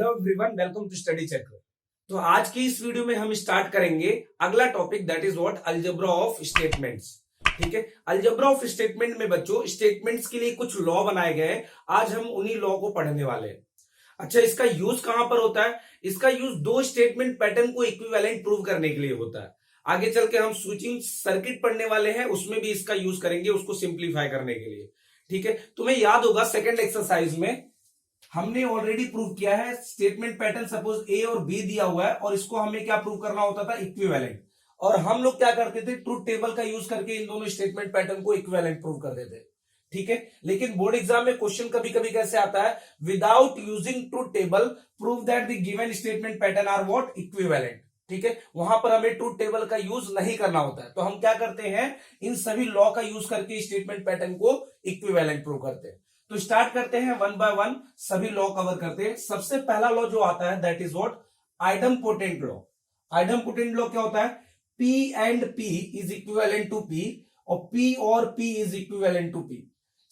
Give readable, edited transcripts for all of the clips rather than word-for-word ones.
Hello everyone, welcome to study Chakra. तो आज की इस वीडियो में हम स्टार्ट करेंगे अगला topic, that is what algebra of statements. ठीक है, अलजेब्रा ऑफ स्टेटमेंट में बच्चों स्टेटमेंट्स के लिए कुछ लॉ बनाए गए हैं। आज हम उन्हीं लॉ को पढ़ने वाले हैं। अच्छा, इसका यूज कहां पर होता है? इसका यूज दो स्टेटमेंट पैटर्न को इक्विवेलेंट प्रूव करने के लिए होता है। आगे चल के हम स्विचिंग सर्किट पढ़ने वाले हैं, उसमें भी इसका यूज करेंगे, उसको सिंप्लीफाई करने के लिए। ठीक है, तुम्हें याद होगा सेकेंड एक्सरसाइज में हमने ऑलरेडी प्रूव किया है स्टेटमेंट पैटर्न। सपोज ए और बी दिया हुआ है और इसको हमें क्या प्रूव करना होता था? इक्विवेलेंट। और हम लोग क्या करते थे? ट्रूथ टेबल का यूज करके इन दोनों स्टेटमेंट पैटर्न को इक्विवेलेंट प्रूव कर देते। ठीक है, लेकिन बोर्ड एग्जाम में क्वेश्चन कभी कभी कैसे आता है? Without using truth table prove that the given statement pattern are what? Equivalent. ठीक है, वहां पर हमें ट्रूथ टेबल का यूज नहीं करना होता है। तो हम क्या करते हैं? इन सभी लॉ का यूज करके स्टेटमेंट पैटर्न को इक्विवेलेंट प्रूव करते हैं। तो स्टार्ट करते हैं वन बाय वन, सभी लॉ कवर करते हैं। सबसे पहला लॉ जो आता है that is what? Idempotent law. Idempotent law क्या होता है? P and P is equivalent to P और P और P is equivalent to P।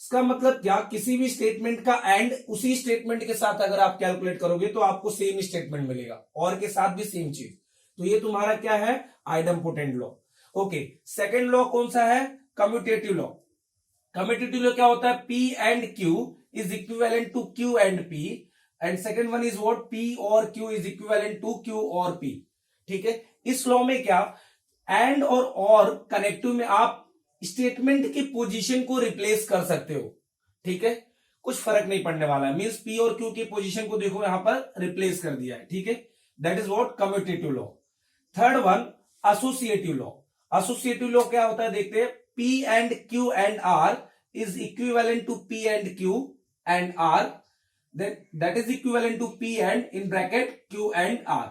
इसका मतलब क्या? किसी भी स्टेटमेंट का एंड उसी स्टेटमेंट के साथ अगर आप कैलकुलेट करोगे तो आपको सेम स्टेटमेंट मिलेगा, और के साथ भी सेम चीज। तो ये तुम्हारा क्या है? आइडमपोटेंट लॉ। ओके, सेकेंड लॉ कौन सा है? Commutative law. कम्यूटेटिव लॉ क्या होता है? P and Q is equivalent to Q and P, and second one is what? P और Q is equivalent to Q और P। ठीक है, इस लॉ में क्या एंड और कनेक्टिव में आप स्टेटमेंट की पोजीशन को रिप्लेस कर सकते हो। ठीक है, कुछ फर्क नहीं पड़ने वाला है। मींस P और Q की पोजीशन को देखो यहां पर रिप्लेस कर दिया है। ठीक है, that is what? Commutative law. Third one associative law. Associative law क्या होता है देखते हैं। P and Q and R is equivalent to P and Q and R, then that is equivalent to P and in bracket Q and R।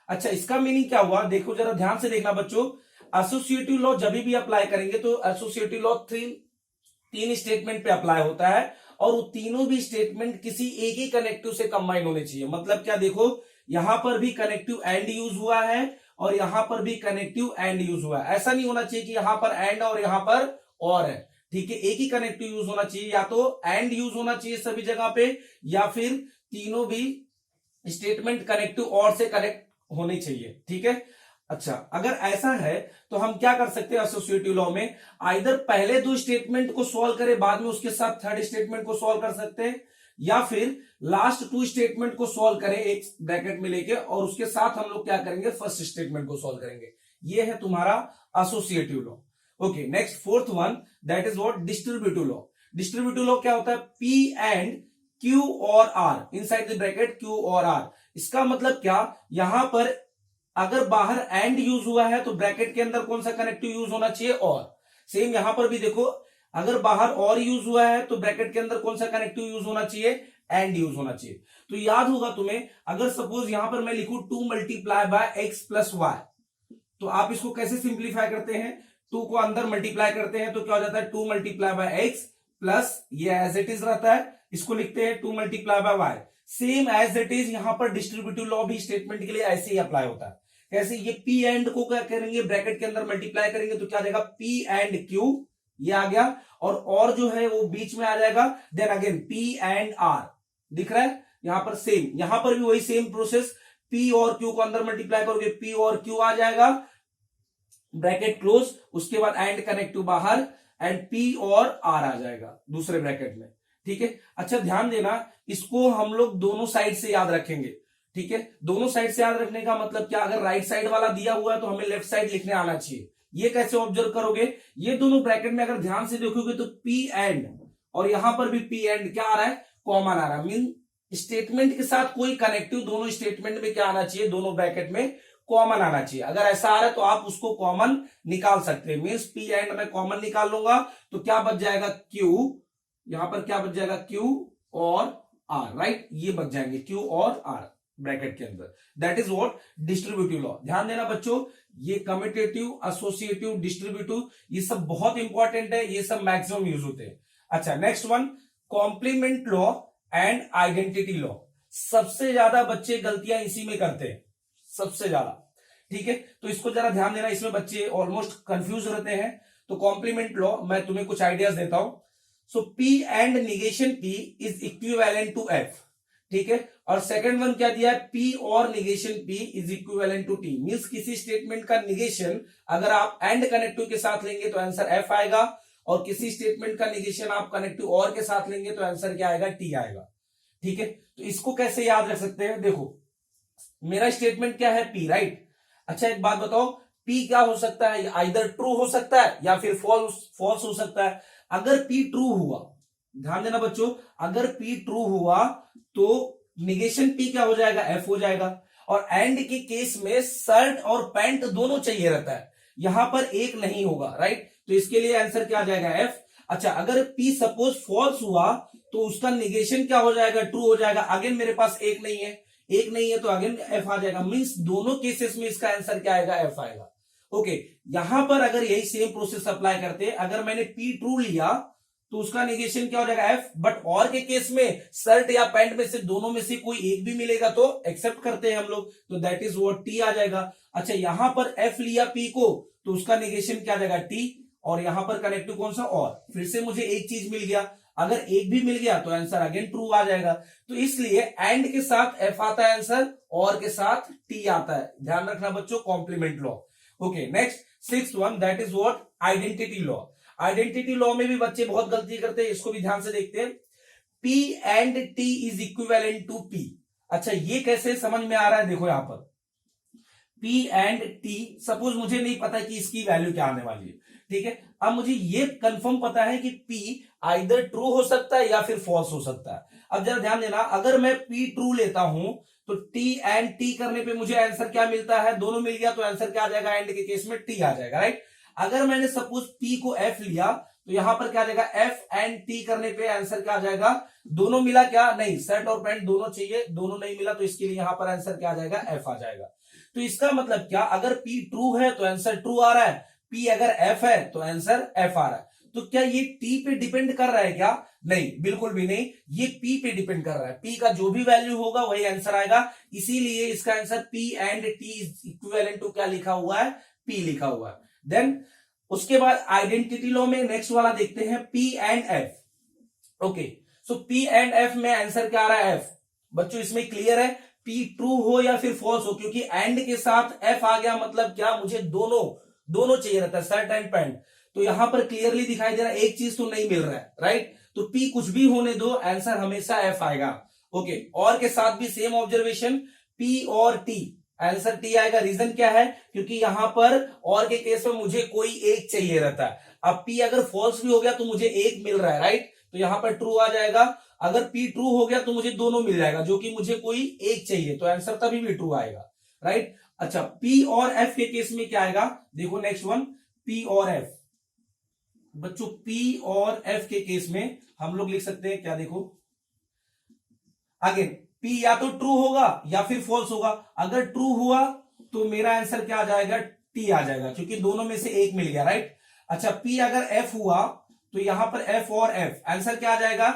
अच्छा, इसका meaning क्या हुआ? देखो जरा ध्यान से देखना बच्चों। एसोसिएटिव लॉ जब भी अप्लाई करेंगे तो एसोसिएटिव लॉ तीन स्टेटमेंट पे अप्लाई होता है, और वो तीनों भी स्टेटमेंट किसी एक ही कनेक्टिव से कंबाइन होने चाहिए। मतलब क्या? देखो यहां पर भी कनेक्टिव एंड यूज हुआ है और यहां पर भी कनेक्टिव एंड यूज हुआ है। ऐसा नहीं होना चाहिए कि यहां पर एंड और यहां पर और है। ठीक है, एक ही कनेक्टिव यूज होना चाहिए, या तो एंड यूज होना चाहिए सभी जगह पे, या फिर तीनों भी स्टेटमेंट कनेक्टिव और से कनेक्ट होने चाहिए। ठीक है, अच्छा अगर ऐसा है तो हम क्या कर सकते हैं एसोसिएटिव लॉ में? आइदर पहले दो स्टेटमेंट को सॉल्व करें, बाद में उसके साथ थर्ड स्टेटमेंट को सॉल्व कर सकते हैं, या फिर लास्ट टू स्टेटमेंट को सॉल्व करें एक ब्रैकेट में लेके, और उसके साथ हम लोग क्या करेंगे? फर्स्ट स्टेटमेंट को सॉल्व करेंगे। ये है तुम्हारा associative law. Okay, next fourth one that is what? Distributive law. Distributive law क्या होता है? P एंड Q और R inside the bracket Q और R। इसका मतलब क्या? यहां पर अगर बाहर एंड यूज हुआ है तो ब्रैकेट के अंदर कौन सा कनेक्टिव यूज होना चाहिए? और। सेम यहां पर भी देखो, अगर बाहर और यूज हुआ है तो ब्रैकेट के अंदर कौन सा कनेक्टिव यूज होना चाहिए? एंड यूज होना चाहिए। तो याद होगा तुम्हें, अगर सपोज यहां पर मैं लिखूं 2 multiply by x plus Y, तो आप इसको कैसे सिंप्लीफाई करते हैं? 2 को अंदर मल्टीप्लाई करते हैं तो क्या हो जाता है? 2 मल्टीप्लाई बाय x प्लस ये एज इट इज रहता है, इसको लिखते हैं 2 multiply by Y. Same as it is यहां पर डिस्ट्रीब्यूटिव लॉ भी स्टेटमेंट के लिए ऐसे ही अप्लाई होता है। कैसे? ये P एंड को क्या करेंगे? ब्रैकेट के अंदर मल्टीप्लाई करेंगे तो क्या आ जाएगा? P एंड Q, ये आ गया, और जो है वो बीच में आ जाएगा। Then again P and R, दिख रहा है यहां पर सेम, यहां पर भी वही सेम प्रोसेस। P और Q को अंदर मल्टीप्लाई करोगे, P और Q आ जाएगा, ब्रैकेट क्लोज, उसके बाद एंड कनेक्टिव बाहर, एंड P और R आ जाएगा दूसरे ब्रैकेट में। ठीक है, अच्छा ध्यान देना, इसको हम लोग दोनों साइड से याद रखेंगे। ठीक है, दोनों साइड से याद रखने का मतलब क्या? अगर राइट साइड वाला दिया हुआ है तो हमें लेफ्ट साइड लिखने आना चाहिए। ये कैसे ऑब्जर्व करोगे? ये दोनों ब्रैकेट में अगर ध्यान से देखोगे तो P एंड और यहां पर भी P एंड क्या आ रहा है? कॉमन आ रहा है। मीन स्टेटमेंट के साथ कोई कनेक्टिव दोनों स्टेटमेंट में क्या आना चाहिए? दोनों ब्रैकेट में कॉमन आना चाहिए। अगर ऐसा आ रहा है तो आप उसको कॉमन निकाल सकते हैं। मीन्स P एंड में कॉमन निकाल लूंगा तो क्या बच जाएगा? Q, यहां पर क्या बच जाएगा? Q और R, राइट? ये बच जाएंगे Q और R ब्रैकेट के अंदर। That is what? Distributive law. ध्यान देना बच्चों, ये कम्यूटेटिव, एसोसिएटिव, डिस्ट्रीब्यूटिव, ये सब बहुत इंपॉर्टेंट है, ये सब मैक्सिमम यूज होते हैं। अच्छा, next one complement law and identity law. सबसे ज्यादा बच्चे गलतियां इसी में करते हैं, सबसे ज्यादा। ठीक है, तो इसको जरा ध्यान देना, इसमें बच्चे ऑलमोस्ट कंफ्यूज रहते हैं। तो कॉम्प्लीमेंट लॉ मैं तुम्हें कुछ आइडियाज देता हूं। So P and negation P is equivalent to F। ठीक है। और सेकंड वन क्या दिया है, पी और negation P is equivalent to T, means किसी स्टेटमेंट का निगेशन अगर आप एंड कनेक्टिव के साथ लेंगे तो आंसर एफ आएगा, और किसी स्टेटमेंट का निगेशन आप कनेक्टिव और के साथ लेंगे तो आंसर क्या आएगा, टी आएगा। ठीक है, तो इसको कैसे याद रख सकते हैं, देखो मेरा स्टेटमेंट क्या है, पी, राइट। अच्छा एक बात बताओ, पी क्या हो सकता है, आइदर ट्रू हो सकता है या फिर फॉल्स हो सकता है। अगर पी ट्रू हुआ, ध्यान देना बच्चों, अगर पी ट्रू हुआ तो निगेशन पी क्या हो जाएगा, एफ हो जाएगा। और एंड के केस में शर्ट और पैंट दोनों चाहिए रहता है, यहां पर एक नहीं होगा, राइट। तो इसके लिए आंसर क्या आ जाएगा, एफ। अच्छा अगर पी सपोज फॉल्स हुआ तो उसका निगेशन क्या हो जाएगा, ट्रू हो जाएगा। अगेन मेरे पास एक नहीं है तो अगेन एफ आ जाएगा, मींस दोनों केसेस में इसका आंसर क्या आएगा, एफ आएगा। ओके, यहां पर अगर यही सेम प्रोसेस अप्लाई करते, अगर मैंने पी ट्रू लिया तो उसका निगेशन क्या हो जाएगा, एफ। बट और के केस में शर्ट या पैंट में से दोनों में से कोई एक भी मिलेगा तो एक्सेप्ट करते हैं हम लोग, तो दैट इज व्हाट टी आ जाएगा। अच्छा यहां पर एफ लिया पी को तो उसका निगेशन क्या आ जाएगा, टी, और यहां पर कनेक्टिव कौन सा, और। फिर से मुझे एक चीज मिल गया, अगर एक भी मिल गया तो आंसर अगेन ट्रू आ जाएगा। तो इसलिए एंड के साथ एफ आता है आंसर, और के साथ टी आता है, ध्यान रखना बच्चों, complement law. Okay next sixth one, that is what, identity law. Identity law में भी बच्चे बहुत गलती करते हैं, इसको भी ध्यान से देखते हैं। P and T is equivalent to P. अच्छा ये कैसे समझ में आ रहा है, देखो यहां पर P एंड T, सपोज मुझे नहीं पता कि इसकी वैल्यू क्या आने वाली है, ठीक है। अब मुझे ये कंफर्म पता है कि P आइदर ट्रू हो सकता है या फिर फॉल्स हो सकता है। अब जरा ध्यान देना, अगर मैं P ट्रू लेता हूं तो T एंड T करने पे मुझे आंसर क्या मिलता है, दोनों मिल गया तो आंसर क्या आ जाएगा, एंड के केस में T आ जाएगा, राइट। अगर मैंने सपोज P को F लिया तो यहां पर क्या आ जाएगा, F एंड T करने पे आंसर क्या आ जाएगा, दोनों मिला क्या, नहीं, शर्ट और पैंट दोनों चाहिए, दोनों नहीं मिला तो इसके लिए यहां पर आंसर क्या आ जाएगा, F आ जाएगा। तो इसका मतलब क्या, अगर P ट्रू है तो आंसर ट्रू आ रहा है, P अगर F है तो आंसर F आ रहा है। तो क्या ये T पे डिपेंड कर रहा है क्या, नहीं, बिल्कुल भी नहीं, ये P पे डिपेंड कर रहा है। P का जो भी वैल्यू होगा वही आंसर आएगा, इसीलिए इसका answer P and T is equivalent to क्या लिखा हुआ है, P लिखा हुआ है। देन उसके बाद आइडेंटिटी लॉ में नेक्स्ट वाला देखते हैं, P and F। Okay, so P and F में आंसर क्या आ रहा है, F। बच्चों इसमें क्लियर है, P ट्रू हो या फिर फॉल्स हो, क्योंकि एंड के साथ F आ गया, मतलब क्या, मुझे दोनों चाहिए रहता है, शर्ट एंड पैंट। तो यहां पर क्लियरली दिखाई दे रहा है, एक चीज तो नहीं मिल रहा है, राइट। तो P कुछ भी होने दो, आंसर हमेशा F आएगा। ओके, और के साथ भी सेम ऑब्जर्वेशन, P और T, आंसर T आएगा। रीजन क्या है, क्योंकि यहां पर और के केस में मुझे कोई एक चाहिए रहता है। अब P अगर फॉल्स भी हो गया तो मुझे एक मिल रहा है, राइट, तो यहां पर ट्रू आ जाएगा। अगर P ट्रू हो गया तो मुझे दोनों मिल जाएगा, जो कि मुझे कोई एक चाहिए, तो आंसर तभी भी ट्रू आएगा, राइट। अच्छा P और F के केस में क्या आएगा, देखो नेक्स्ट वन, P और F। बच्चों P और F के केस में हम लोग लिख सकते हैं क्या, देखो अगेन P या तो ट्रू होगा या फिर फॉल्स होगा। अगर ट्रू हुआ तो मेरा आंसर क्या आ जाएगा, T आ जाएगा, क्योंकि दोनों में से एक मिल गया, राइट। अच्छा P अगर F हुआ तो यहां पर F और F, आंसर क्या आ जाएगा,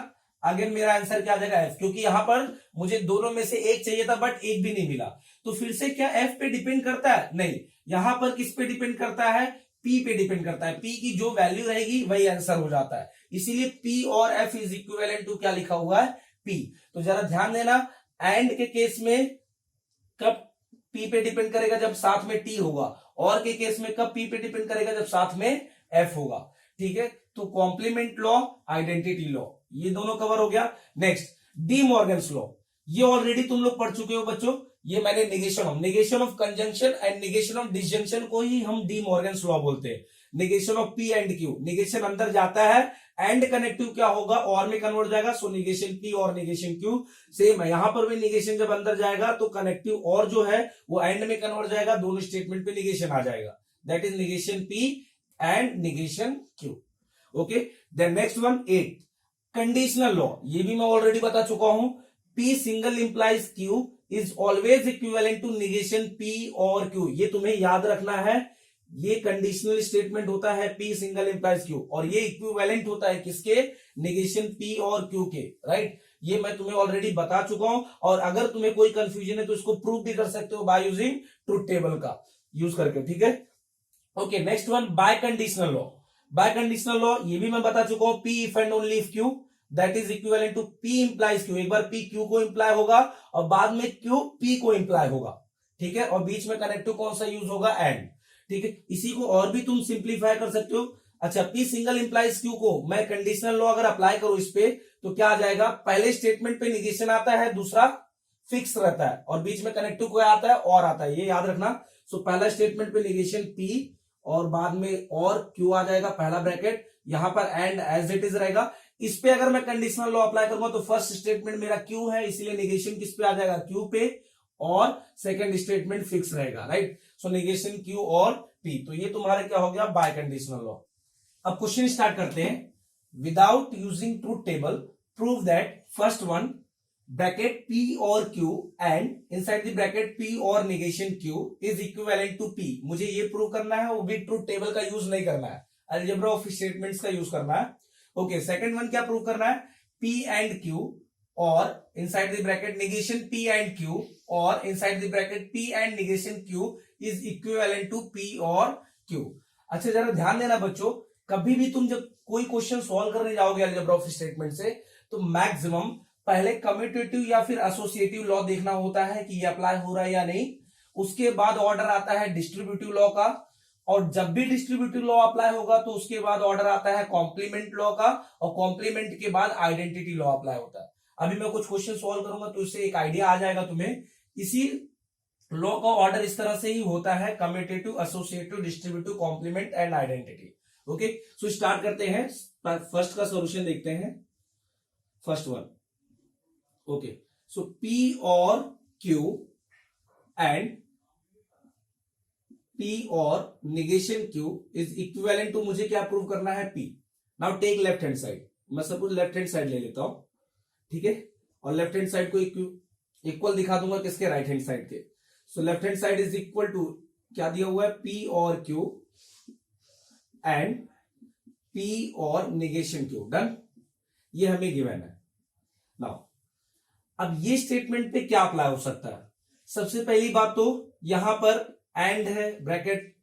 अगेन मेरा आंसर क्या आ जाएगा, F, क्योंकि यहां पर मुझे दोनों में से एक चाहिए था बट एक भी नहीं मिला। तो फिर से क्या F पे डिपेंड करता है, नहीं, यहां पर किस पे डिपेंड करता है, P पे डिपेंड करता है। P की जो वैल्यू रहेगी वही आंसर हो जाता है, इसीलिए P और F इज इक्विवेलेंट टू क्या लिखा हुआ है, P। तो जरा ध्यान देना, एंड के केस में कब P पे डिपेंड करेगा, जब साथ में T होगा, और के केस में कब P पे डिपेंड करेगा, जब साथ में F होगा, ठीक है। तो कॉम्प्लीमेंट लॉ, आइडेंटिटी लॉ, ये दोनों कवर हो गया। नेक्स्ट डी मॉर्गन्स लॉ, ये ऑलरेडी तुम लोग पढ़ चुके हो बच्चों, ये मैंने negation of conjunction and negation of disjunction को ही हम डी मॉर्गन्स लॉ बोलते हैं। Negation of P and Q, negation अंदर जाता है, एंड कनेक्टिव क्या होगा, और में कन्वर्ट हो जाएगा, सो निगेशन P और निगेशन Q सेम है। यहां पर भी निगेशन जब अंदर जाएगा तो कनेक्टिव और जो है वो एंड में कन्वर्ट हो जाएगा, दोनों स्टेटमेंट पे निगेशन आ जाएगा, that is negation P and negation Q। Okay, then next one 8 conditional law, ये भी मैं ऑलरेडी बता चुका हूं, P single implies Q is always equivalent to negation P और Q। ये तुम्हें याद रखना है, ये कंडीशनल स्टेटमेंट होता है P सिंगल इंप्लाइज Q, और ये इक्विवेलेंट होता है किसके, निगेशन P और Q के, राइट। ये मैं तुम्हें ऑलरेडी बता चुका हूं, और अगर तुम्हें कोई कंफ्यूजन है तो इसको प्रूव भी कर सकते हो बाय यूजिंग ट्रुथ टेबल का यूज करके, ठीक है। Okay, next one bye conditional law. Bye conditional law ये भी मैं बता चुका हूं, P if and only if Q, that is equivalent to P implies Q. एक बार पी क्यू को इंप्लाई होगा और बाद में क्यू पी को इंप्लाई होगा, ठीक है, और बीच में कनेक्टिव कौन सा यूज होगा, एंड, ठीक है। इसी को और भी तुम सिंप्लीफाई कर सकते हो। अच्छा, पी सिंगल इंप्लाइज क्यू को मैं कंडीशनल लॉ अगर अप्लाई करूं इस पे तो क्या आ जाएगा, पहले स्टेटमेंट पे निगेशन आता है, दूसरा फिक्स रहता है और बीच में कनेक्टिव क्या आता है, और आता है, ये याद रखना। सो पहला स्टेटमेंट पे निगेशन पी और बाद में और क्यू आ जाएगा, पहला ब्रैकेट, यहां पर एंड एज इट इज रहेगा। इस पे अगर मैं कंडीशनल लॉ अप्लाई करूंगा तो फर्स्ट स्टेटमेंट मेरा क्यू है, इसलिए निगेशन किस पे आ जाएगा, क्यू पे, और सेकंड स्टेटमेंट फिक्स रहेगा, राइट। सो निगेशन क्यू और पी, तो ये तुम्हारा क्या हो गया, बाय कंडीशनल लॉ। अब क्वेश्चन स्टार्ट करते हैं। Without using truth table prove that first one bracket P और Q and inside the bracket P और negation Q is equivalent to P। मुझे ये प्रूव करना है, वो भी ट्रूथ टेबल का यूज नहीं करना है, अलजेब्रा ऑफ स्टेटमेंट्स का यूज करना है। ओके, सेकंड वन क्या प्रूव करना है, P एंड Q और inside the bracket negation P and Q और inside the bracket P and negation Q is equivalent to P और Q। अच्छा, जरा ध्यान देना बच्चों, कभी भी तुम जब कोई क्वेश्चन सॉल्व करने जाओगे अलजेब्रा ऑफ स्टेटमेंट से, तो मैक्सिमम पहले कम्यूटेटिव या फिर एसोसिएटिव लॉ देखना होता है कि ये अप्लाई हो रहा है या नहीं। उसके बाद ऑर्डर आता है डिस्ट्रीब्यूटिव लॉ का, और जब भी डिस्ट्रीब्यूटिव लॉ अप्लाई होगा तो उसके बाद ऑर्डर आता है कॉम्प्लीमेंट लॉ का, और कॉम्प्लीमेंट के बाद आइडेंटिटी लॉ अप्लाई होता है। अभी मैं कुछ क्वेश्चन सॉल्व करूंगा तो इससे एक आइडिया आ जाएगा तुम्हें। इसी लॉ का ऑर्डर इस तरह से ही होता है, commutative, associative, distributive, complement and identity. Okay, so start करते हैं, फर्स्ट का सॉल्यूशन देखते हैं, first one. Okay, so P और Q एंड P और negation Q is equivalent to, मुझे क्या प्रूव करना है, P। Now take left hand side, मैं सपोज लेफ्ट हैंड साइड ले लेता हूं, ठीक है, और लेफ्ट हैंड साइड को इक्वल दिखा दूंगा किसके, राइट हैंड साइड के। So left hand side is equal to, क्या दिया हुआ है, P और Q एंड P और निगेशन Q, डन, ये हमें गिवन है। नाउ अब ये स्टेटमेंट पे क्या अप्लाई हो सकता है, सबसे पहली बात तो यहां पर एंड है, ब्रैकेट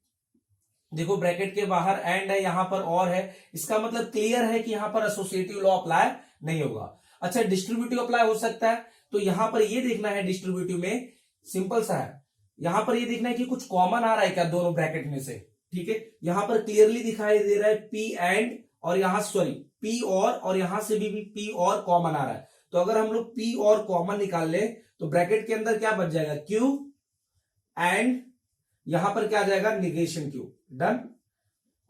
देखो, ब्रैकेट के बाहर एंड है, यहां पर और है, इसका मतलब क्लियर है कि यहां पर एसोसिएटिव लॉ अप्लाई नहीं होगा। अच्छा, डिस्ट्रीब्यूटिव अप्लाई हो सकता है, तो यहां पर ये देखना है, डिस्ट्रीब्यूटिव में सिंपल सा है, यहां पर ये देखना है कि कुछ कॉमन आ रहा है क्या दोनों ब्रैकेट में से, ठीक है। यहां पर क्लियरली दिखाई दे रहा है P एंड, और यहां सॉरी P और यहां से भी P और कॉमन आ रहा है, तो अगर हम लोग P और कॉमन निकाल ले तो ब्रैकेट के अंदर क्या बच जाएगा, Q एंड यहां पर क्या आ जाएगा, निगेशन Q, डन।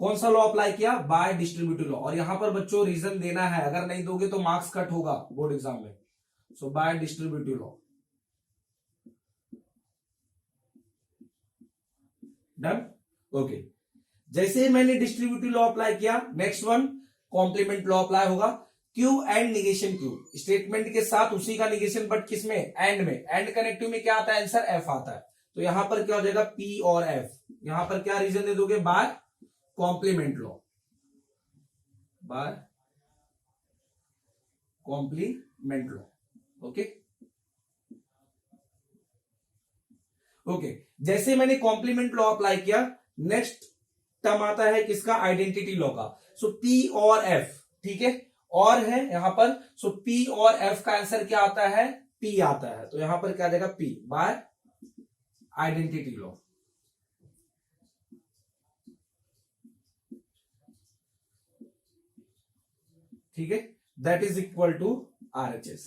कौन सा लॉ अप्लाई किया, बाय डिस्ट्रीब्यूटिव लॉ, और यहां पर बच्चों रीजन देना है, अगर नहीं दोगे तो मार्क्स कट होगा बोर्ड एग्जाम में। So by distributive law, done. Okay, जैसे मैंने डिस्ट्रीब्यूटिव लॉ अप्लाई किया, next one complement law apply होगा। Q and negation Q, statement के साथ उसी का निगेशन, बट किसमें, एंड में, एंड कनेक्टिव में क्या आता है, आंसर F आता है, तो यहां पर क्या हो जाएगा, P और F, यहां पर क्या रीजन दे दोगे, by complement law, by complement law. Okay okay, जैसे मैंने कॉम्प्लीमेंट लॉ अप्लाई किया, नेक्स्ट टर्म आता है किसका, आइडेंटिटी लॉ का। सो P और F, ठीक है, और है यहां पर, सो P और F का आंसर क्या आता है, P आता है, तो यहां पर क्या आ जाएगा, P बाय आइडेंटिटी लॉ। ठीक है, that is equal to RHS।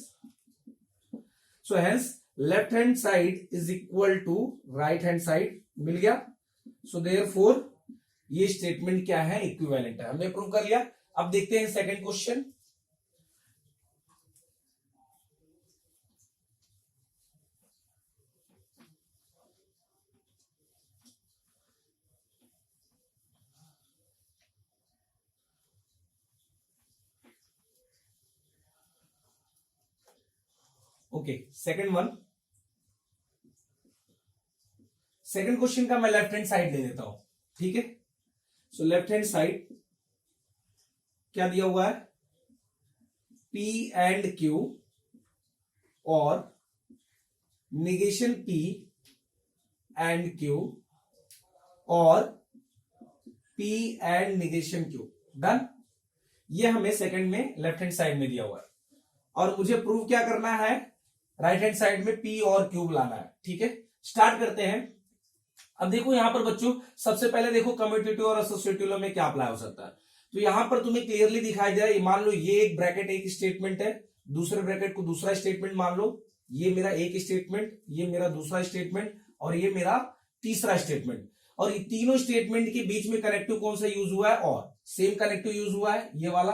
So hence left hand side is equal to right hand side, मिल गया। सो देयरफॉर ये स्टेटमेंट क्या है, इक्विवेलेंट है, हमने प्रूव कर लिया। अब देखते हैं second question. Okay, second one, second question का मैं लेफ्ट हैंड साइड ले लेता हूं, ठीक है। सो लेफ्ट हैंड साइड क्या दिया हुआ है, P एंड Q और निगेशन P एंड Q और P and negation Q, done. ये हमें सेकंड में लेफ्ट हैंड साइड में दिया हुआ है, और मुझे प्रूव क्या करना है, राइट हैंड साइड में पी और क्यू लाना है। ठीक है, स्टार्ट करते हैं। अब देखो यहां पर बच्चों, सबसे पहले देखो कम्यूटेटिव और एसोसिएटिव लॉ में क्या अप्लाई हो सकता है। तो यहां पर तुम्हें क्लियरली दिखाई दे रहा है, मान लो ये एक ब्रैकेट एक स्टेटमेंट है, दूसरे ब्रैकेट को दूसरा स्टेटमेंट मान लो, ये मेरा एक स्टेटमेंट, ये मेरा दूसरा स्टेटमेंट, और ये मेरा तीसरा स्टेटमेंट। और ये तीनों स्टेटमेंट के बीच में कनेक्टिव कौन सा यूज हुआ है, और सेम कनेक्टिव यूज हुआ है, ये वाला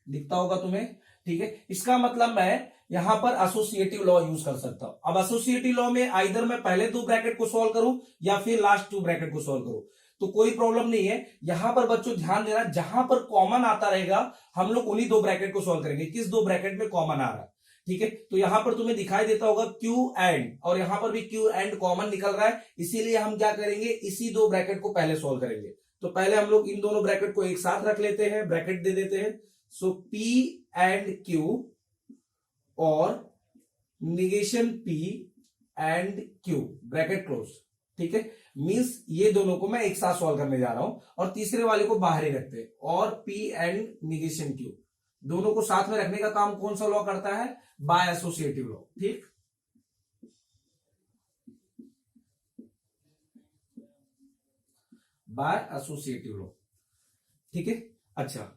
दिखता होगा तुम्हें। ठीक है, इसका मतलब मैं यहां पर एसोसिएटिव लॉ यूज कर सकता हूं। अब एसोसिएटिव लॉ में आइदर मैं पहले 2 ब्रैकेट को सॉल्व करूं या फिर लास्ट 2 ब्रैकेट को सॉल्व करूं, तो कोई प्रॉब्लम नहीं है। यहां पर बच्चों ध्यान देना, जहां पर कॉमन आता रहेगा हम लोग उन्हीं 2 ब्रैकेट को सॉल्व करेंगे। किस 2 ब्रैकेट में कॉमन आ रहा है, ठीक है। तो यहां पर तुम्हें दिखाई देता होगा क्यू एंड, और यहां पर भी क्यू एंड कॉमन निकल रहा है, इसीलिए हम क्या करेंगे, इसी 2 ब्रैकेट को पहले सॉल्व करेंगे। तो पहले हम लोग इन दोनों ब्रैकेट को एक साथ रख लेते हैं, ब्रैकेट दे देते हैं। सो पी एंड क्यू और negation P and Q, bracket close. ठीक है, मींस ये दोनों को मैं एक साथ सॉल्व करने जा रहा हूं, और तीसरे वाले को बाहर ही रखते हैं, और पी एंड निगेशन क्यू दोनों को साथ में रखने का काम कौन सा लॉ करता है, बाय एसोसिएटिव लॉ। ठीक, बाय एसोसिएटिव लॉ। ठीक है, अच्छा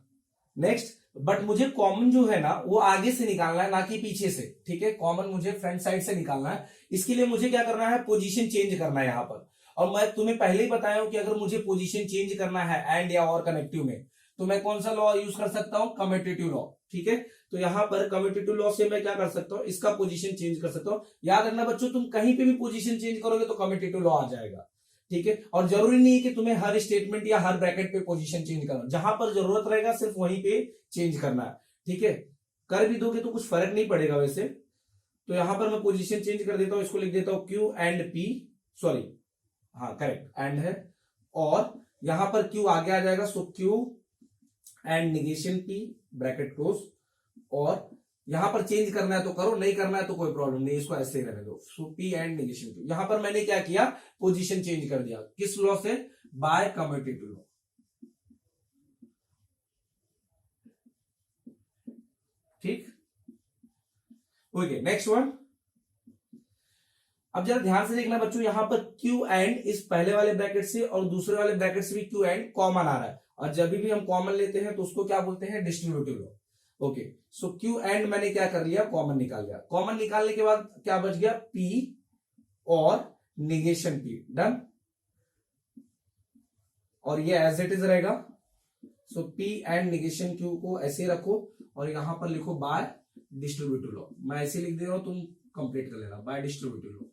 नेक्स्ट, बट मुझे कॉमन जो है ना वो आगे से निकालना है, ना कि पीछे से। ठीक है, कॉमन मुझे फ्रंट साइड से निकालना है। इसके लिए मुझे क्या करना है, पोजीशन चेंज करना है यहां पर। और मैं तुम्हें पहले ही बताया हूं कि अगर मुझे पोजीशन चेंज करना है एंड या और कनेक्टिव में, तो मैं कौन सा लॉ यूज कर सकता हूं, कम्यूटेटिव लॉ। ठीक है, तो यहां पर कम्यूटेटिव लॉ से मैं क्या कर सकता हूं, इसका पोजीशन चेंज कर सकता हूं। याद रखना बच्चों, तुम कहीं पे भी पोजीशन चेंज करोगे तो कम्यूटेटिव लॉ आ जाएगा। ठीक है, और जरूरी नहीं है कि तुम्हें हर स्टेटमेंट या हर ब्रैकेट पे पोजीशन चेंज करना, जहां पर जरूरत रहेगा सिर्फ वहीं पे चेंज करना है। ठीक है, कर भी दोगे तो कुछ फर्क नहीं पड़ेगा वैसे। तो यहां पर मैं पोजीशन चेंज कर देता हूं, इसको लिख देता हूं क्यू एंड पी, सॉरी हाँ करेक्ट एंड है, और यहां पर क्यू आगे आ जाएगा, so Q and negation P, bracket close. और यहां पर चेंज करना है तो करो, नहीं करना है तो कोई प्रॉब्लम नहीं, इसको ऐसे ही रहने दो। सो पी एंड निगेशन पी, यहां पर मैंने क्या किया, पोजीशन चेंज कर दिया। किस लॉ से, बाय कम्यूटेटिव लॉ। ठीक, ओके नेक्स्ट वन। अब जरा ध्यान से देखना बच्चों, यहां पर क्यू एंड इस पहले वाले ब्रैकेट से और दूसरे वाले ब्रैकेट से भी क्यू एंड कॉमन आ रहा है, और जब भी हम कॉमन लेते हैं तो उसको क्या बोलते हैं, distributive law. Okay, so Q and मैंने क्या कर लिया, कॉमन निकाल लिया। कॉमन निकालने के बाद क्या बच गया, पी और निगेशन पी, डन। और ये एज इट इज रहेगा। सो पी एंड निगेशन क्यू को ऐसे रखो, और यहां पर लिखो बाय डिस्ट्रीब्यूटिव लॉ। मैं ऐसे लिख दे रहा हूं, तुम कंप्लीट कर लेना, बाय डिस्ट्रीब्यूटिव लॉ।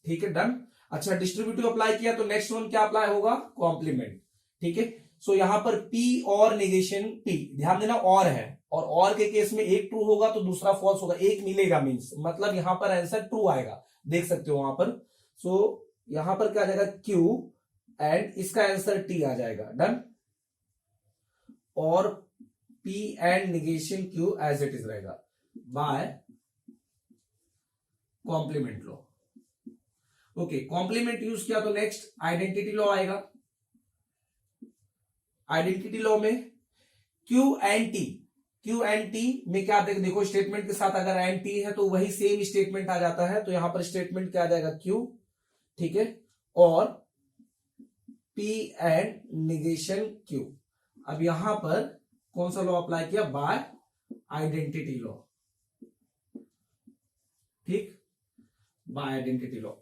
ठीक है, डन। अच्छा, डिस्ट्रीब्यूटिव अप्लाई किया तो नेक्स्ट वन क्या अप्लाई होगा, कॉम्प्लीमेंट। ठीक है, सो यहां पर पी और निगेशन पी, ध्यान देना और है, और के केस में एक ट्रू होगा तो दूसरा फॉल्स होगा, एक मिलेगा मींस मतलब यहां पर आंसर ट्रू आएगा, देख सकते हो वहां पर। सो यहां पर क्या आ जाएगा, क्यू एंड इसका आंसर टी आ जाएगा, डन। और P and negation Q as it is रहेगा by complement law. Okay, complement use किया तो नेक्स्ट आइडेंटिटी लॉ आएगा। आइडेंटिटी लॉ में Q and T, Q and T में क्या देखो, स्टेटमेंट के साथ अगर एंड टी है तो वही सेम स्टेटमेंट आ जाता है, तो यहां पर स्टेटमेंट क्या आ जाएगा, क्यू। ठीक है, और पी एंड निगेशन क्यू। अब यहां पर कौन सा लॉ अप्लाई किया, बाय आइडेंटिटी लॉ। ठीक, बाय आइडेंटिटी लॉ।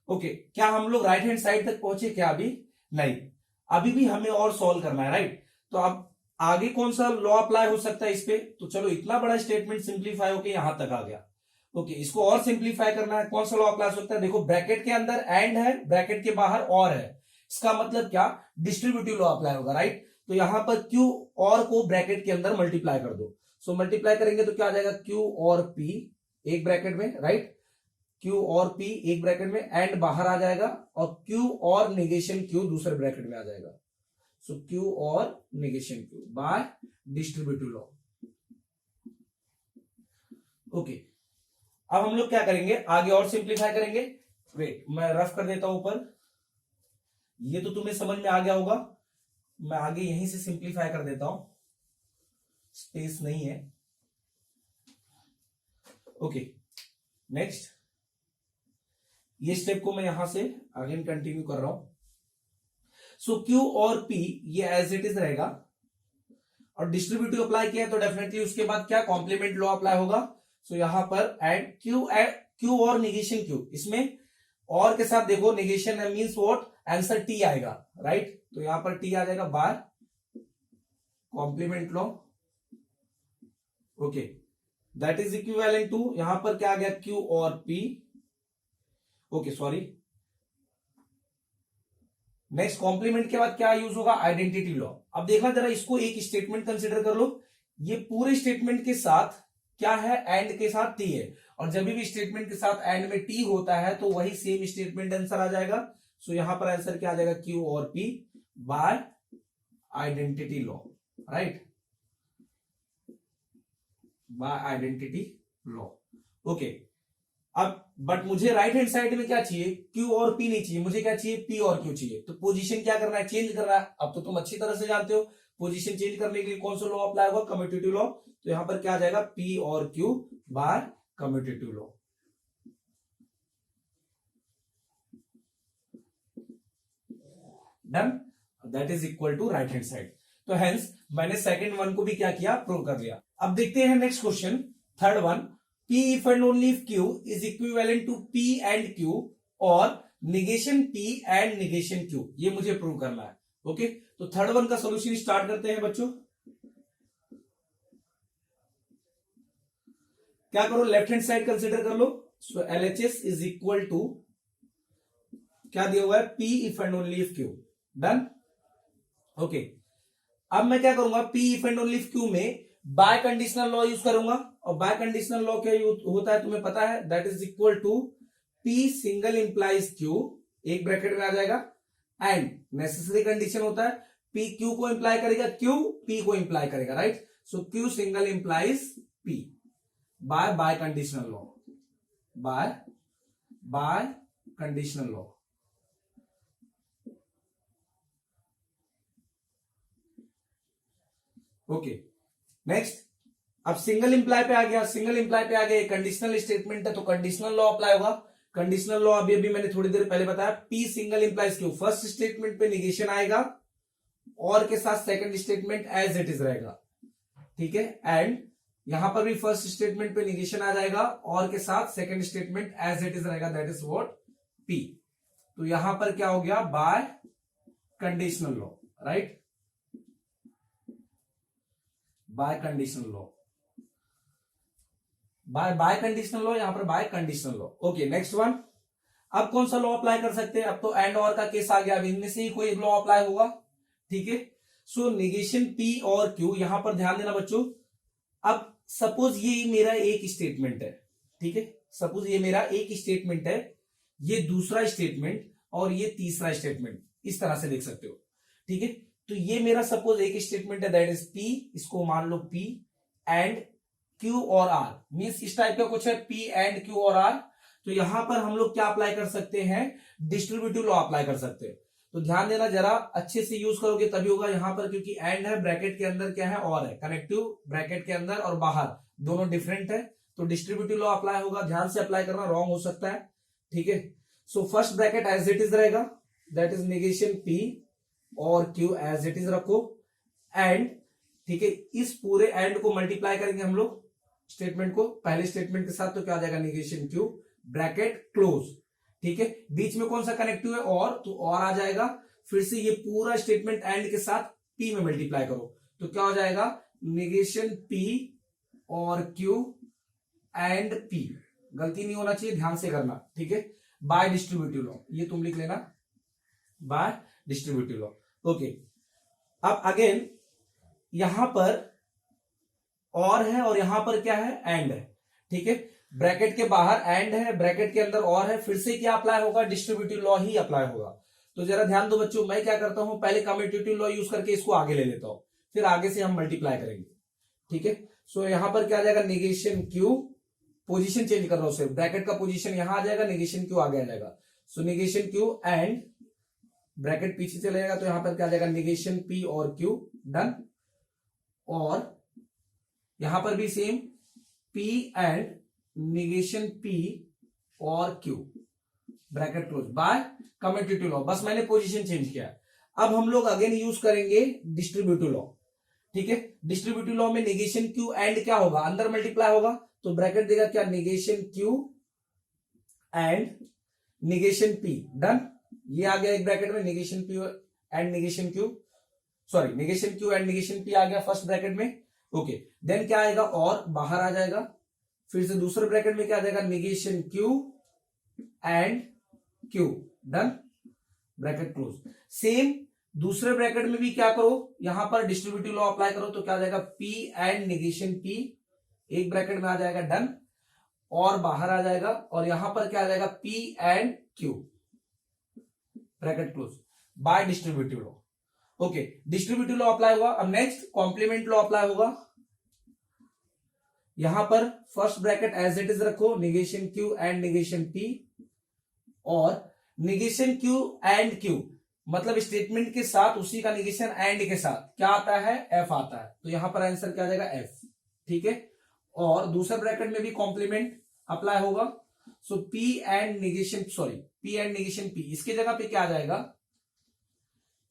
ओके, क्या हम लोग राइट हैंड साइड तक पहुंचे क्या, अभी नहीं, अभी भी हमें और सॉल्व करना है, राइट। तो अब आगे कौन सा लॉ अप्लाई हो सकता है इस पे, तो चलो इतना बड़ा स्टेटमेंट सिंप्लीफाई होके यहां तक आ गया। ओके, इसको और सिंप्लीफाई करना है, कौन सा लॉ अप्लाई हो सकता है, देखो ब्रैकेट के अंदर एंड है, ब्रैकेट के बाहर और है, इसका मतलब क्या, डिस्ट्रीब्यूटिव लॉ अप्लाई होगा, राइट। तो यहां पर क्यू और को ब्रैकेट के अंदर मल्टीप्लाई कर दो। सो मल्टीप्लाई करेंगे तो क्या आ जाएगा, क्यू और पी एक ब्रैकेट में, राइट, क्यू और पी एक ब्रैकेट में, एंड बाहर आ जाएगा, और क्यू और निगेशन क्यू दूसरे ब्रैकेट में आ जाएगा। सो क्यू और negation Q by distributive law. Okay, अब हम लोग क्या करेंगे, आगे और सिंप्लीफाई करेंगे। वेट, मैं रफ कर देता हूं ऊपर, ये तो तुम्हें समझ में आ गया होगा, मैं आगे यहीं से सिंप्लीफाई कर देता हूं। स्पेस नहीं है। ओके, नेक्स्ट ये स्टेप को मैं यहां से अगेन कंटिन्यू कर रहा हूं। सो क्यू और पी ये एज इट इज रहेगा, और डिस्ट्रीब्यूटिव अप्लाई किया तो डेफिनेटली उसके बाद क्या कॉम्प्लीमेंट लॉ अप्लाई होगा। सो यहां पर एड क्यू और निगेशन क्यू, इसमें और के साथ देखो negation means what, answer T आएगा, राइट। तो यहां पर टी आ जाएगा by complement law. Okay, that is equivalent to, यहां पर क्या आ गया क्यू और P. Okay sorry, next complement के बाद क्या यूज होगा, आइडेंटिटी लॉ। अब देखना जरा इसको एक स्टेटमेंट कंसिडर कर लो, ये पूरे स्टेटमेंट के साथ क्या है, एंड के साथ टी है, और जब भी स्टेटमेंट के साथ एंड में टी होता है तो वही सेम स्टेटमेंट आंसर आ जाएगा। सो यहां पर आंसर क्या आ जाएगा, क्यू और P by identity law, right, by identity law. Okay, अब बट मुझे राइट हैंड साइड में क्या चाहिए, क्यू और पी नहीं चाहिए, मुझे क्या चाहिए, पी और क्यू चाहिए। तो पोजीशन क्या करना है, चेंज करना है। अब तो तुम अच्छी तरह से जानते हो पोजीशन चेंज करने के लिए कौन सा लॉ अप्लाई होगा, कम्यूटेटिव लॉ। तो यहां पर क्या आ जाएगा, पी और Q by commutative law. Done, that is equal to right hand side. तो हेंस मैंने सेकंड वन को भी क्या किया, प्रूव कर दिया। अब देखते हैं next question, third one, P if and only if Q is equivalent to P and Q और negation P and negation Q, ये मुझे प्रूव करना है। ओके, तो थर्ड वन का सोल्यूशन स्टार्ट करते हैं बच्चों। क्या करो, लेफ्ट हैंड साइड कंसिडर कर लो। सो LHS इज इक्वल टू क्या दिया हुआ है, P if and only if Q। Done. Okay, अब मैं क्या करूंगा, P if and only if Q में बाय कंडीशनल लॉ यूज करूंगा, और बाय कंडीशनल लॉ क्या होता है तुम्हें पता है, that is equal to P single implies Q, एक ब्रैकेट में आ जाएगा, एंड नेसेसरी कंडीशन होता है P Q को इंप्लाई करेगा, Q P को इंप्लाई करेगा, राइट। सो Q single implies P bye conditional law, bye conditional law. Okay, next अब सिंगल इंप्लाई पे आ गया, सिंगल इंप्लाई पे आ गया, कंडीशनल स्टेटमेंट है तो कंडीशनल लॉ अप्लाई होगा। कंडीशनल लॉ अभी मैंने थोड़ी देर पहले बताया, P single implies Q, first statement पे निगेशन आएगा और के साथ second statement as it is रहेगा, ठीक है। एंड यहां पर भी फर्स्ट स्टेटमेंट पे निगेशन आ जाएगा और के साथ second statement as it is रहेगा, दैट इज व्हाट पी। तो यहां पर क्या हो गया, bye conditional law, right, bye conditional law, bye conditional law, यहां पर bye conditional law. Okay, next one, अब कौन सा लॉ अप्लाई कर सकते हैं, अब तो एंड और का केस आ गया, अब इनमें से ही कोई लॉ अप्लाई होगा, ठीक है। सो निगेशन पी और क्यू, यहां पर ध्यान देना बच्चों। अब सपोज ये मेरा एक स्टेटमेंट है, ठीक है, सपोज ये मेरा एक स्टेटमेंट है, ये दूसरा स्टेटमेंट और ये तीसरा स्टेटमेंट, इस तरह से देख सकते हो, ठीक है। तो ये मेरा सपोज एक स्टेटमेंट है, दैट इज पी, इसको मान लो पी एंड क्यू और आर, मीन्स इस टाइप का कुछ है, पी एंड क्यू और आर। तो यहां पर हम लोग क्या अप्लाई कर सकते हैं, डिस्ट्रीब्यूटिव लॉ अप्लाई कर सकते हैं। तो ध्यान देना जरा, अच्छे से यूज करोगे तभी होगा। यहां पर क्योंकि एंड है, ब्रैकेट के अंदर क्या है, और है, कनेक्टिव ब्रैकेट के अंदर और बाहर दोनों डिफरेंट है, तो डिस्ट्रीब्यूटिव लॉ अप्लाई होगा। ध्यान से अप्लाई करना, रॉन्ग हो सकता है, ठीक है। So first bracket as it is रहेगा, दैट इज निगेशन पी और क्यू एज इट इज रखो, एंड ठीक है, इस पूरे एंड को मल्टीप्लाई करेंगे हम लोग स्टेटमेंट को पहले स्टेटमेंट के साथ, तो क्या आ जाएगा, निगेशन क्यू ब्रैकेट क्लोज, ठीक है। बीच में कौन सा कनेक्टिव है, और, तो और आ जाएगा। फिर से ये पूरा स्टेटमेंट एंड के साथ पी में मल्टीप्लाई करो, तो क्या हो जाएगा, निगेशन पी और क्यू एंड पी, गलती नहीं होना चाहिए, ध्यान से करना, ठीक है। बाय डिस्ट्रीब्यूटिव लॉ, ये तुम लिख लेना, बाय डिस्ट्रीब्यूटिव लॉ। ओके, अब अगेन यहां पर और है और यहां पर क्या है, एंड है, ठीक है। ब्रैकेट के बाहर एंड है, ब्रैकेट के अंदर और है, फिर से क्या अप्लाई होगा, डिस्ट्रीब्यूटिव लॉ ही अप्लाई होगा। तो जरा ध्यान दो बच्चों, मैं क्या करता हूं, पहले कम्यूटेटिव लॉ यूज करके इसको आगे ले लेता हूं, फिर आगे से हम मल्टीप्लाई करेंगे, ठीक है। सो यहां पर क्या आ जाएगा, निगेशन क्यू, पोजीशन चेंज कर रहा हूं, सिर्फ ब्रैकेट का पोजीशन यहां आ जाएगा, निगेशन क्यू आगे आ जाएगा। सो निगेशन क्यू एंड ब्रैकेट पीछे चले जाएगा, तो यहां पर क्या आ जाएगा, निगेशन पी और क्यू, डन। और यहां पर भी same P and negation P और Q bracket close bye commutative law. बस मैंने पोजीशन चेंज किया। अब हम लोग अगेन यूज करेंगे डिस्ट्रीब्यूटिव लॉ। ठीक है, डिस्ट्रीब्यूटिव लॉ में निगेशन Q एंड क्या होगा, अंदर मल्टीप्लाई होगा, तो ब्रैकेट देगा क्या, negation Q and negation P। Done, ये आ गया एक ब्रैकेट में negation P and negation Q, sorry negation Q and negation P आ गया फर्स्ट ब्रैकेट में। ओके, देन क्या आएगा, और बाहर आ जाएगा। फिर से दूसरे ब्रैकेट में क्या आ जाएगा, negation Q and Q। Done, bracket close. Same दूसरे ब्रैकेट में भी क्या करो, यहां पर डिस्ट्रीब्यूटिव लॉ अप्लाई करो, तो क्या आ जाएगा, P एंड निगेशन P एक ब्रैकेट में आ जाएगा। डन, और बाहर आ जाएगा, और यहां पर क्या आ जाएगा, P and Q bracket close by distributive law. Okay, distributive law apply हुआ। अब नेक्स्ट कॉम्प्लीमेंट लॉ अप्लाई होगा। यहां पर first bracket as it is रखो, negation Q and negation P, और निगेशन Q एंड Q मतलब स्टेटमेंट के साथ उसी का निगेशन एंड के साथ क्या आता है, F आता है। तो यहां पर आंसर क्या आ जाएगा, F। ठीक है, और दूसरे ब्रैकेट में भी कॉम्प्लीमेंट अप्लाई होगा। सो P and negation, sorry P and negation P, इसके जगह पे क्या आ जाएगा,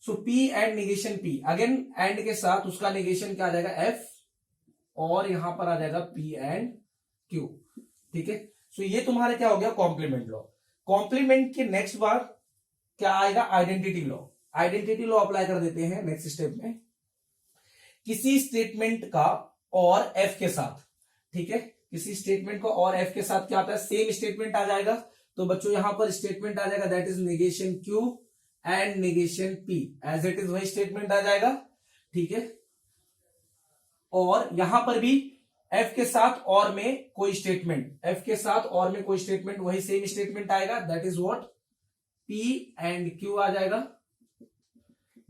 so P and negation P again and के साथ उसका निगेशन क्या आ जाएगा, F, और यहां पर आ जाएगा P एंड Q। ठीक है, सो ये तुम्हारे क्या हो गया, कॉम्प्लीमेंट लॉ। कॉम्प्लीमेंट के नेक्स्ट बार क्या आएगा, identity law. Identity law apply कर देते हैं नेक्स्ट स्टेप में। किसी स्टेटमेंट का और F के साथ, ठीक है, किसी स्टेटमेंट को और F के साथ क्या आता है, सेम स्टेटमेंट आ जाएगा। तो बच्चों यहां पर स्टेटमेंट आ जाएगा, that is negation Q and negation P, as it is वही स्टेटमेंट आ जाएगा। ठीक है, और यहां पर भी F के साथ और में कोई स्टेटमेंट, F के साथ और में कोई स्टेटमेंट, वही सेम स्टेटमेंट आएगा, that is what, P and Q आ जाएगा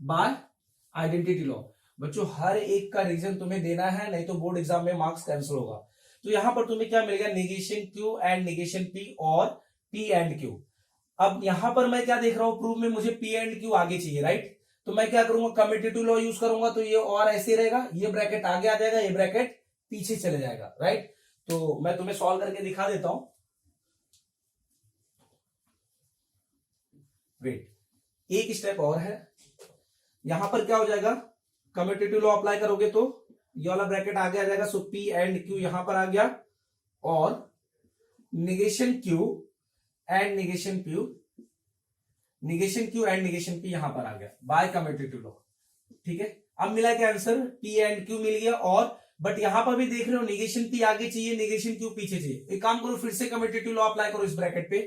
बाय आइडेंटिटी लॉ। बच्चों हर एक का रीजन तुम्हें देना है, नहीं तो बोर्ड एग्जाम में मार्क्स कैंसिल होगा। तो यहां पर तुम्हें क्या मिलेगा, negation Q and negation P और P एंड Q। अब यहां पर मैं क्या देख रहा हूं, प्रूफ में मुझे P एंड Q आगे चाहिए, राइट। तो मैं क्या करूंगा, कम्यूटेटिव लॉ यूज करूंगा, तो ये और ऐसे रहेगा, ये ब्रैकेट आगे आ जाएगा, ये ब्रैकेट पीछे चले जाएगा, राइट। तो मैं तुम्हें सॉल्व करके दिखा देता हूं। वेट, एक स्टेप और है। यहां पर क्या हो जाएगा, कम्यूटेटिव लॉ अप्लाई करोगे तो ये वाला ब्रैकेट आगे आ जाएगा। सो P एंड Q यहां पर आ गया, और negation Q and negation P, negation Q and negation P यहां पर आ गया बाय कम्यूटेटिव लॉ। ठीक है, अब मिला क्या आंसर, P एंड Q मिल गया। और बट यहां पर भी देख रहे हो, निगेशन P आगे चाहिए, निगेशन Q पीछे चाहिए। एक काम करो, फिर से कम्यूटेटिव लॉ अप्लाई करो इस ब्रैकेट पे,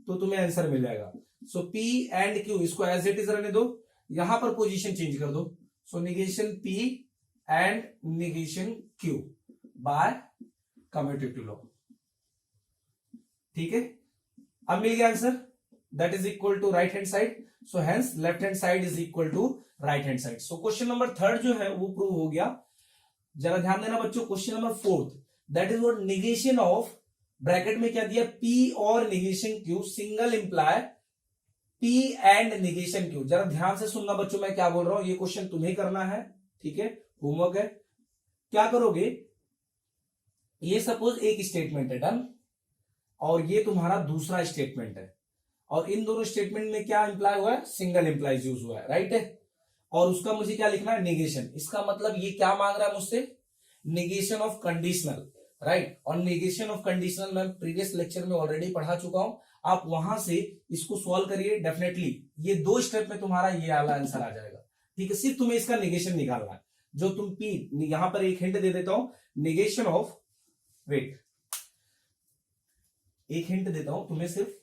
तो तुम्हें आंसर मिल जाएगा। सो P एंड Q इसको एज इट इज रहने दो, यहां पर पोजीशन चेंज कर दो। So negation P and negation Q by commutative law. ठीक है, अब मिल गया answer, that is equal to right hand side. So hence left hand side is equal to right hand side. So question number 3 जो है वो prove हो गया। जरा ध्यान देना बच्चों, question number 4 that is what, negation of, bracket में क्या दिया, P और negation Q single imply P and negation Q। जरा ध्यान से सुनना बच्चों, मैं क्या बोल रहा हूं, ये क्वेश्चन तुम्हें करना है। ठीक है, होमवर्क है। क्या करोगे, ये सपोज एक स्टेटमेंट है, डन, और ये तुम्हारा दूसरा स्टेटमेंट है, और इन दोनों स्टेटमेंट में क्या इंप्लाय हुआ है, सिंगल इंप्लाइज यूज हुआ है, राइट है। और उसका मुझे क्या लिखना है, नेगेशन। इसका मतलब ये क्या मांग रहा है मुझसे, नेगेशन ऑफ कंडीशनल, राइट। और नेगेशन ऑफ कंडीशनल मैं प्रीवियस लेक्चर में ऑलरेडी पढ़ा चुका हूं, आप वहां से इसको सॉल्व करिए। डेफिनेटली ये 2 स्टेप में तुम्हारा ये वाला आंसर आ जाएगा। ठीक है, सिर्फ तुम्हें इसका नेगेशन निकालना है। जो तुम P, यहां पर एक हिंट दे देता हूं, नेगेशन ऑफ, वेट, एक हिंट देता हूं तुम्हें, सिर्फ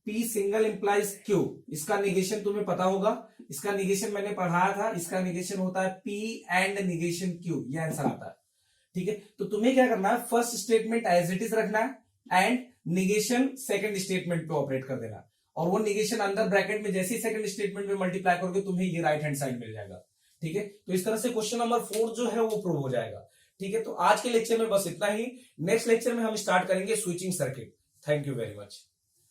P सिंगल इंप्लाइज Q, इसका निगेशन तुम्हें पता होगा, इसका निगेशन मैंने पढ़ाया था, इसका निगेशन होता है P एंड निगेशन Q, ये आंसर आता है। ठीक है, तो तुम्हें क्या करना है, first statement as it is रखना है एंड निगेशन सेकंड स्टेटमेंट पे ऑपरेट कर देना, और वो निगेशन अंदर ब्रैकेट में जैसे ही सेकंड स्टेटमेंट में मल्टीप्लाई करोगे तुम्हें ये राइट हैंड साइड मिल जाएगा। ठीक है, तो इस तरह से क्वेश्चन नंबर 4 जो है वो प्रूव हो जाएगा। ठीक है, तो आज के लेक्चर में बस इतना ही। नेक्स्ट लेक्चर में हम स्टार्ट करेंगे switching circuit. Thank you very much.